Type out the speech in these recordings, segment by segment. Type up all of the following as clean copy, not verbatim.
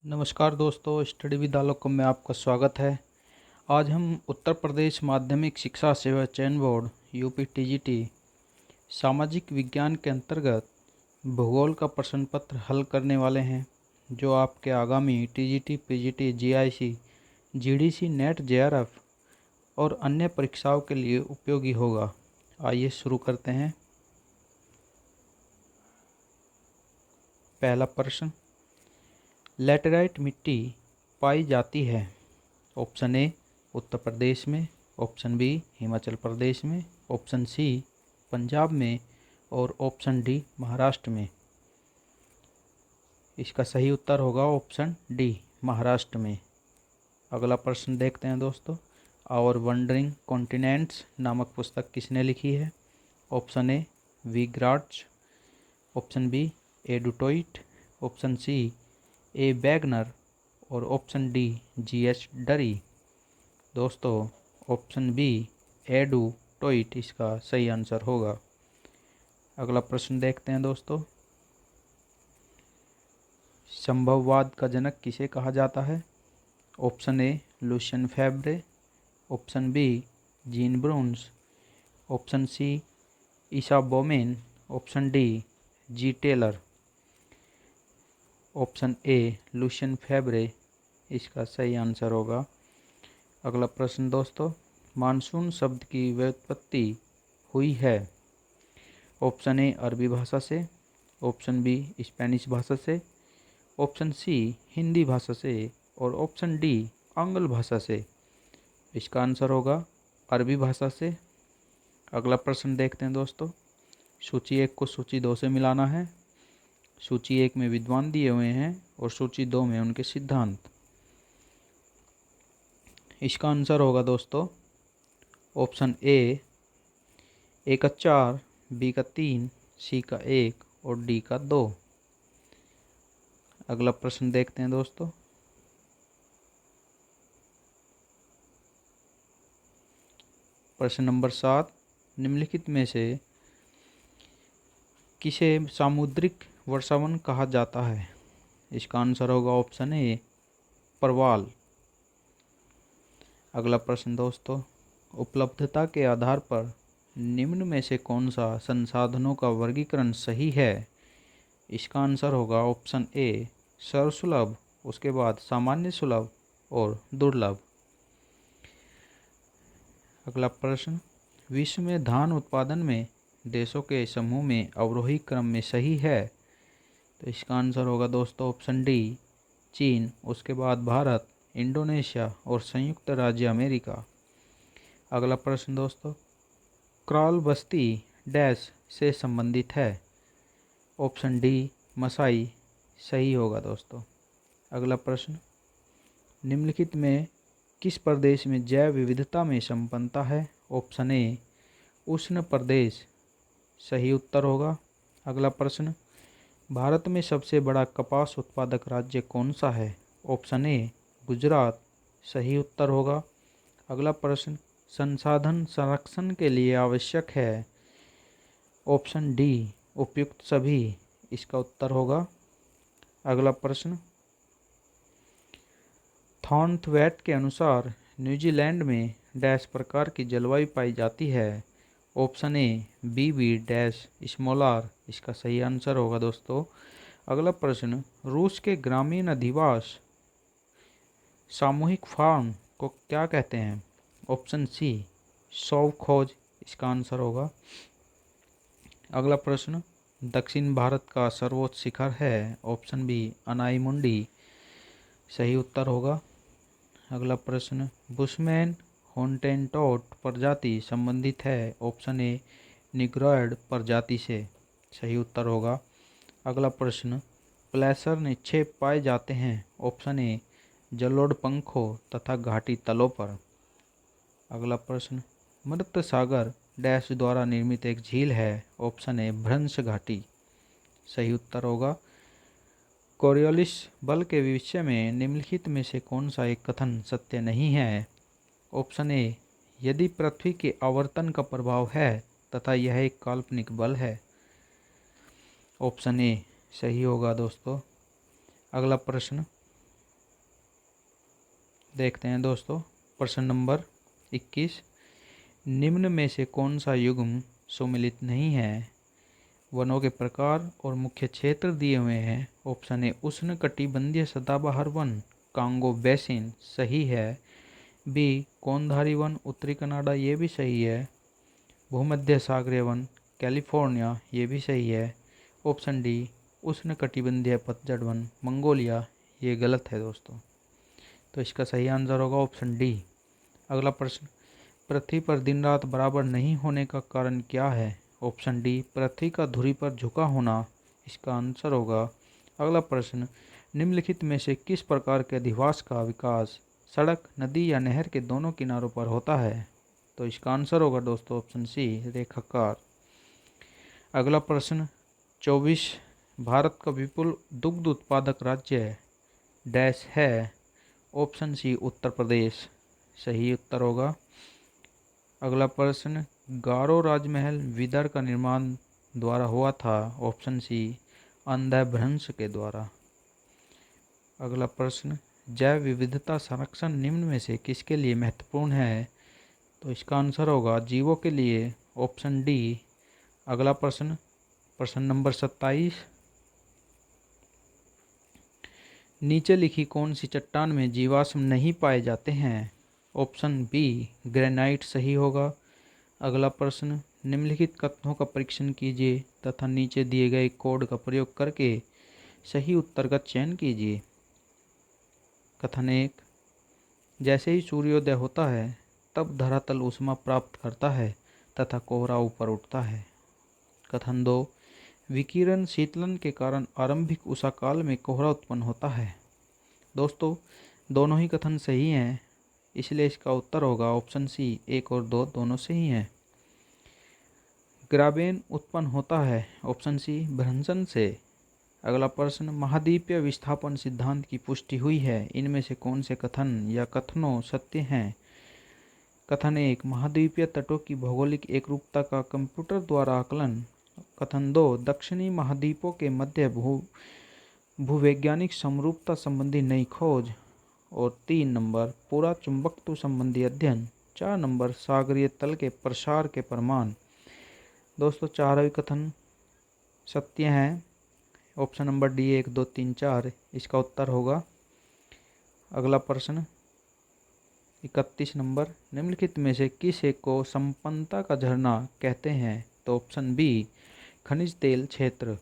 नमस्कार दोस्तों, study with आलोक में आपका स्वागत है। आज हम उत्तर प्रदेश माध्यमिक शिक्षा सेवा चयन बोर्ड यूपी टीजीटी सामाजिक विज्ञान के अंतर्गत भूगोल का प्रश्न पत्र हल करने वाले हैं, जो आपके आगामी TGT, PGT, GIC, GDC, net, JRF और अन्य परीक्षाओं के लिए उपयोगी होगा। आइए शुरू करते हैं। पहला प्रश्न, लैटेराइट मिट्टी पाई जाती है। ऑप्शन ए उत्तर प्रदेश में, ऑप्शन बी हिमाचल प्रदेश में, ऑप्शन सी पंजाब में और ऑप्शन डी महाराष्ट्र में। इसका सही उत्तर होगा ऑप्शन डी, महाराष्ट्र में। अगला प्रश्न देखते हैं दोस्तों। आवर वंडरिंग कॉन्टिनेंट्स नामक पुस्तक किसने लिखी है? Option A V Gratz, option B A Dutoit, option C A Wagner और ऑप्शन डी जीएच डरी। दोस्तों, ऑप्शन बी एडू टोइट इसका सही आंसर होगा। अगला प्रश्न देखते हैं दोस्तों। संभववाद का जनक किसे कहा जाता है? Option A Lucien Febvre, option B Jean Brunhes, option C Isaiah Bowman, option D G Taylor. Option A Lucien Febvre इसका सही आंसर होगा। अगला प्रश्न दोस्तों, मानसून शब्द की व्युत्पत्ति हुई है। ऑप्शन ए अरबी भाषा से, ऑप्शन बी स्पेनिश भाषा से, ऑप्शन सी हिंदी भाषा से और ऑप्शन डी आंग्ल भाषा से। इसका आंसर होगा अरबी भाषा से। अगला प्रश्न देखते हैं दोस्तों। सूची 1 को सूची 2 से मिलाना है। सूची 1 में विद्वान दिए हुए हैं और सूची 2 में उनके सिद्धांत। इसका आंसर होगा दोस्तों ऑप्शन ए का 4, बी का 3, सी का 1 और डी का 2। अगला प्रश्न देखते हैं दोस्तों। प्रश्न नंबर 7, निम्नलिखित में से किसे सामुद्रिक वर्षावन कहा जाता है? इसका आंसर होगा ऑप्शन ए प्रवाल। अगला प्रश्न दोस्तों, उपलब्धता के आधार पर निम्न में से कौन सा संसाधनों का वर्गीकरण सही है? इसका आंसर होगा ऑप्शन ए सर्वसुलभ, उसके बाद सामान्य सुलभ और दुर्लभ। अगला प्रश्न, विश्व में धान उत्पादन में देशों के समूह में अवरोही क्रम में सही है? तो इसका आंसर होगा दोस्तों ऑप्शन डी चीन, उसके बाद भारत, इंडोनेशिया और संयुक्त राज्य अमेरिका। अगला प्रश्न दोस्तों, क्रॉल बस्ती डैश से संबंधित है? ऑप्शन डी मसाई सही होगा दोस्तों। अगला प्रश्न, निम्नलिखित में किस प्रदेश में जैव विविधता में संपन्नता है? ऑप्शन ए उष्ण प्रदेश सही उत्तर होगा। अगला प्रश्न, भारत में सबसे बड़ा कपास उत्पादक राज्य कौन सा है? ऑप्शन ए गुजरात सही उत्तर होगा। अगला प्रश्न, संसाधन संरक्षण के लिए आवश्यक है? ऑप्शन डी उपयुक्त सभी इसका उत्तर होगा। अगला प्रश्न, थॉर्नथवेट के अनुसार न्यूजीलैंड में डैश प्रकार की जलवायु पाई जाती है? Option A B dash smaller इसका सही आंसर होगा दोस्तों। अगला प्रश्न, रूस के ग्रामीण अधिवास सामूहिक फार्म को क्या कहते हैं? ऑप्शन सी सौवखोज इसका आंसर होगा। अगला प्रश्न, दक्षिण भारत का सर्वोच्च शिखर है? ऑप्शन बी अनाईमुंडी सही उत्तर होगा। अगला प्रश्न, बुशमैन हॉटेनटोट प्रजाति संबंधित है? ऑप्शन ए निग्रोइड प्रजाति से सही उत्तर होगा। अगला प्रश्न, प्लेसर निक्षेप पाए जाते हैं? ऑप्शन ए जलोढ़ पंखों तथा घाटी तलों पर। अगला प्रश्न, मृत सागर डैश द्वारा निर्मित एक झील है? ऑप्शन ए भ्रंश घाटी सही उत्तर होगा। कोरियोलिस बल के विषय में निम्नलिखित में से कौन सा एक कथन सत्य नहीं है? ऑप्शन ए यदि पृथ्वी के आवर्तन का प्रभाव है तथा यह एक काल्पनिक बल है। ऑप्शन ए सही होगा दोस्तों। अगला प्रश्न, देखते हैं दोस्तों प्रश्न नंबर 21। निम्न में से कौन सा युग्म सुमेलित नहीं है? वनों के प्रकार और मुख्य क्षेत्र दिए हुए हैं। ऑप्शन ए उष्णकटिबंधीय सदाबहार वन कांगो बेसिन सही है। बी कोनधारी वन उत्तरी कनाडा ये भी सही है। भूमध्य सागरीय वन कैलिफोर्निया ये भी सही है। ऑप्शन डी उष्णकटिबंधीय पतझड़ वन मंगोलिया ये गलत है दोस्तों। तो इसका सही आंसर होगा ऑप्शन डी। अगला प्रश्न, पृथ्वी पर दिन रात बराबर नहीं होने का कारण क्या है? ऑप्शन डी पृथ्वी का धुरी पर झुका होना इसका आंसर होगा। अगला प्रश्न, निम्नलिखित में से किस प्रकार के अधिवास का विकास सड़क नदी या नहर के दोनों किनारों पर होता है? तो इसका आंसर होगा दोस्तों ऑप्शन सी रेखाकार। अगला प्रश्न 24, भारत का विपुल दुग्ध उत्पादक राज्य डैश है? ऑप्शन सी उत्तर प्रदेश सही उत्तर होगा। अगला प्रश्न, गारो राजमहल विदर का निर्माण द्वारा हुआ था? ऑप्शन सी अंधभ्रंश के द्वारा। अगला प्रश्न, जैव विविधता संरक्षण निम्न में से किसके लिए महत्वपूर्ण है? तो इसका आंसर होगा जीवों के लिए ऑप्शन डी। अगला प्रश्न, प्रश्न नंबर 27, नीचे लिखी कौन सी चट्टान में जीवाश्म नहीं पाए जाते हैं? ऑप्शन बी ग्रेनाइट सही होगा। अगला प्रश्न, निम्नलिखित कथनों का परीक्षण कीजिए तथा नीचे दिए गए कोड का प्रयोग करके सही उत्तर का चयन कीजिए। कथन 1, जैसे ही सूर्योदय होता है तब धरातल ऊष्मा प्राप्त करता है तथा कोहरा ऊपर उठता है। कथन 2, विकिरण शीतलन के कारण आरंभिक उषा काल में कोहरा उत्पन्न होता है। दोस्तों दोनों ही कथन सही हैं, इसलिए इसका उत्तर होगा ऑप्शन सी 1 और 2 दोनों सही हैं। ग्राबेन उत्पन्न होता है ऑप्शन सी भ्रंशन से। अगला प्रश्न, महाद्वीपीय विस्थापन सिद्धांत की पुष्टि हुई है, इनमें से कौन से कथन या कथनों सत्य हैं? कथन 1, महाद्वीपीय तटों की भौगोलिक एकरूपता का कंप्यूटर द्वारा आकलन। कथन 2, दक्षिणी महाद्वीपों के मध्य भूवैज्ञानिक समरूपता संबंधी नई खोज। और 3 नंबर, पूरा चुंबकत्व संबंधी अध्ययन। 4 नंबर, सागरीय तल के प्रसार के प्रमाण। दोस्तों चारों ही कथन सत्य हैं। ऑप्शन नंबर डी 1 2 3 4 इसका उत्तर होगा। अगला प्रश्न 31 नंबर, निम्नलिखित में से किस एक को संपन्नता का झरना कहते हैं? तो ऑप्शन बी खनिज तेल क्षेत्र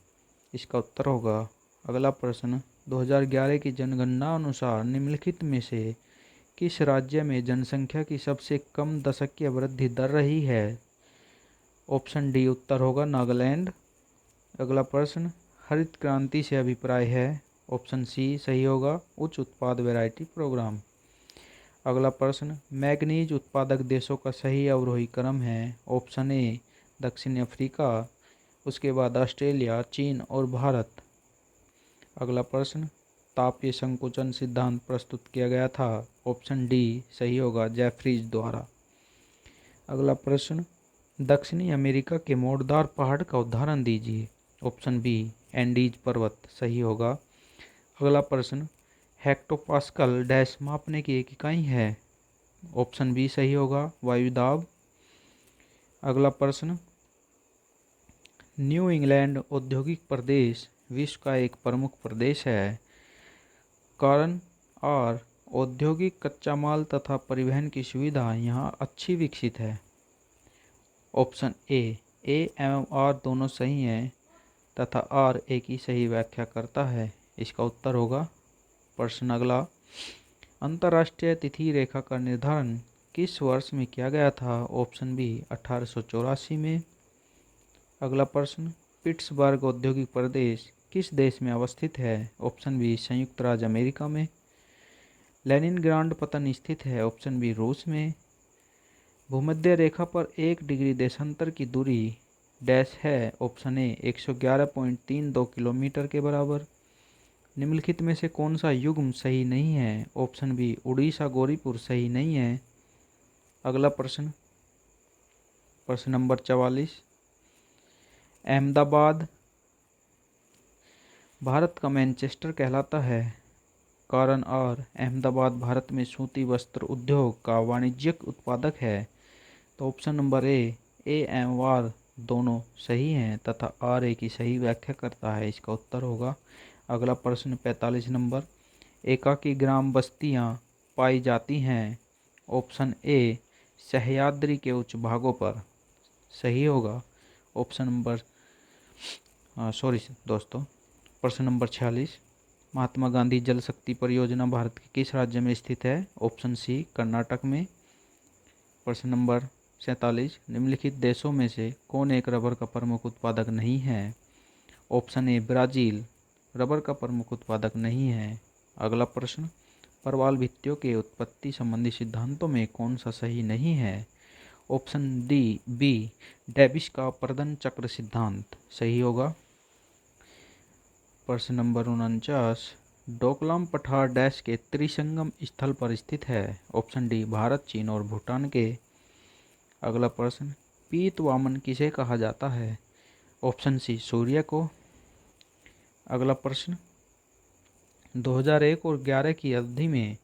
इसका उत्तर होगा। अगला प्रश्न, 2011 की जनगणना अनुसार निम्नलिखित में से किस राज्य में जनसंख्या की सबसे कम दशकीय वृद्धि दर रही है? ऑप्शन डी उत्तर होगा नागालैंड। अगला प्रश्न, हरित क्रांति से अभिप्राय है? ऑप्शन सी सही होगा उच्च उत्पाद वैरायटी प्रोग्राम। अगला प्रश्न, मैग्नीज उत्पादक देशों का सही अवरोही क्रम है? ऑप्शन ए दक्षिण अफ्रीका, उसके बाद ऑस्ट्रेलिया, चीन और भारत। अगला प्रश्न, तापीय संकुचन सिद्धांत प्रस्तुत किया गया था? ऑप्शन डी सही होगा जेफरीज द्वारा। अगला प्रश्न, दक्षिणी अमेरिका के मोड़दार पहाड़ का उदाहरण दीजिए? ऑप्शन बी एंडीज पर्वत सही होगा। अगला प्रश्न, हेक्टोपास्कल डैश मापने की एक इकाई है? ऑप्शन बी सही होगा वायुदाब। अगला प्रश्न, न्यू इंग्लैंड औद्योगिक प्रदेश विश्व का एक प्रमुख प्रदेश है, कारण और औद्योगिक कच्चा माल तथा परिवहन की सुविधा यहाँ अच्छी विकसित है। ऑप्शन ए एवं आर दोनों सही हैं तथा आर ए की सही व्याख्या करता है, इसका उत्तर होगा। प्रश्न अगला, अंतर्राष्ट्रीय तिथि रेखा का निर्धारण किस वर्ष में किया गया था? ऑप्शन बी 1884 में। अगला प्रश्न, पिट्सबर्ग औद्योगिक प्रदेश किस देश में अवस्थित है? ऑप्शन बी संयुक्त राज्य अमेरिका में। लेनिनग्राड पतन स्थित है? ऑप्शन बी रूस में। भूमध्य रेखा पर 1 डिग्री देशांतर की दूरी डैश है? ऑप्शन ए 111.32 किलोमीटर के बराबर। निम्नलिखित में से कौन सा युग्म सही नहीं है? ऑप्शन बी उड़ीसा गौरीपुर सही नहीं है। अगला प्रश्न, प्रश्न नंबर 44, अहमदाबाद भारत का मैनचेस्टर कहलाता है, कारण और अहमदाबाद भारत में सूती वस्त्र उद्योग का वाणिज्यिक उत्पादक है। तो ऑप्शन नंबर ए एवं आर दोनों सही हैं तथा आर ए की सही व्याख्या करता है, इसका उत्तर होगा। अगला प्रश्न 45 नंबर, एकाकी ग्राम बस्तियां पाई जाती हैं। ऑप्शन ए सह्याद्री के उच्च भागों पर, सही होगा। ऑप्शन नंबर सॉरी दोस्तों, प्रश्न नंबर 46, महात्मा गांधी जल शक्ति परियोजना भारत के किस राज्य में स्थित है। ऑप्शन सी कर्नाटक में। प्रश्न नंबर 47, निम्नलिखित देशों में से कौन एक रबर का प्रमुख उत्पादक नहीं है। ऑप्शन ए ब्राज़ील रबर का प्रमुख उत्पादक नहीं है। अगला प्रश्न, प्रवाल भित्तियों के उत्पत्ति संबंधी सिद्धांतों में कौन सा सही नहीं है। ऑप्शन डी बी डेविस का प्रदन चक्र सिद्धांत, सही होगा। प्रश्न नंबर 49, डोकलाम पठार डैश के त्रिसंगम स्थल पर स्थित है। ऑप्शन डी भारत, चीन और भूटान के। अगला प्रश्न, पीत वामन किसे कहा जाता है। ऑप्शन सी सूर्य को। अगला प्रश्न, 2001 और 11 की अवधि में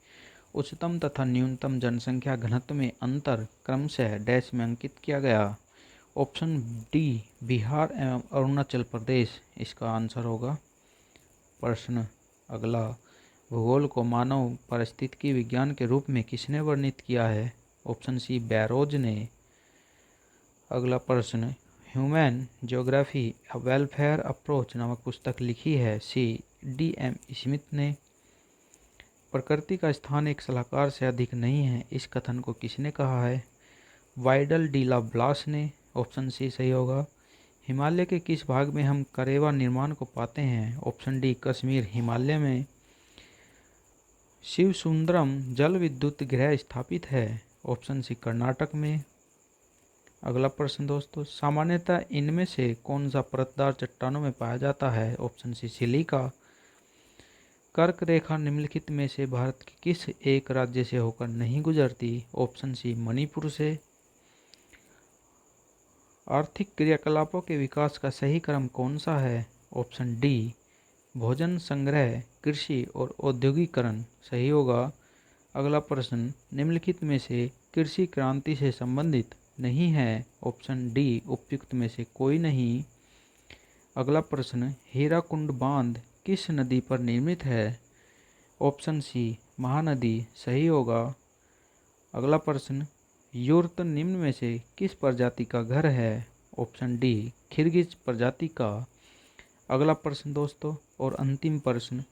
उच्चतम तथा न्यूनतम जनसंख्या घनत्व में अंतर क्रमशः डैश में अंकित किया गया। ऑप्शन डी बिहार एवं अरुणाचल प्रदेश, इसका आंसर होगा। प्रश्न अगला, भूगोल को मानव पारिस्थितिकी विज्ञान के रूप में किसने वर्णित किया है। ऑप्शन सी बैरोज ने। अगला प्रश्न, ह्यूमन ज्योग्राफी अ वेलफेयर अप्रोच नामक पुस्तक लिखी है। सी डी एम स्मिथ ने। प्रकृति का स्थान एक सलाहकार से अधिक नहीं है, इस कथन को किसने कहा है। वाइडल डी ला ब्लास ने। ऑप्शन सी सही होगा। हिमालय के किस भाग में हम करेवा निर्माण को पाते हैं। ऑप्शन डी कश्मीर हिमालय में। शिव सुंदरम जल विद्युत गृह स्थापित है। ऑप्शन सी कर्नाटक में। अगला प्रश्न दोस्तों, सामान्यतः इनमें से कौन सा परतदार चट्टानों में पाया जाता है। Option C silica. कर्क रेखा निम्नलिखित में से भारत के किस एक राज्य से होकर नहीं गुजरती। ऑप्शन सी मणिपुर से। आर्थिक क्रियाकलापों के विकास का सही क्रम कौन सा है। ऑप्शन डी भोजन संग्रह, कृषि और औद्योगिकरण, सही होगा। अगला प्रश्न, निम्नलिखित में से कृषि क्रांति से संबंधित नहीं है। ऑप्शन डी उपयुक्त में से कोई नहीं। अगला प्रश्न, हीराकुंड बांध किस नदी पर निर्मित है। ऑप्शन सी महानदी, सही होगा। अगला प्रश्न, यूर्त निम्न में से किस प्रजाति का घर है। ऑप्शन डी खिरगिज प्रजाति का। अगला प्रश्न दोस्तों और अंतिम प्रश्न,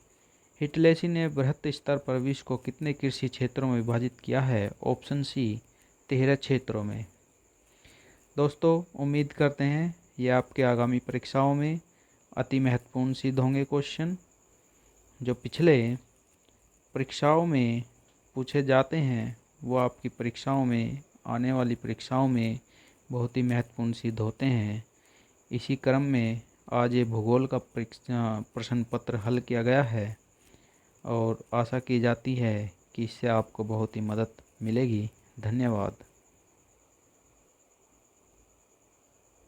हिटलेसी ने बृहत स्तर पर विश्व को कितने कृषि क्षेत्रों में विभाजित किया है। ऑप्शन सी 13 क्षेत्रों में। दोस्तों उम्मीद करते हैं ये आपके आगामी परीक्षाओं में अति महत्वपूर्ण सिद्ध होंगे क्वेश्चन, जो पिछले परीक्षाओं में पूछे जाते हैं वो आपकी परीक्षाओं में, आने वाली परीक्षाओं में बहुत ही महत्वपूर्ण सिद्ध होते हैं। इसी क्रम में आज ये भूगोल का प्रश्न पत्र हल किया गया है और आशा की जाती है कि इससे आपको बहुत ही मदद मिलेगी। धन्यवाद।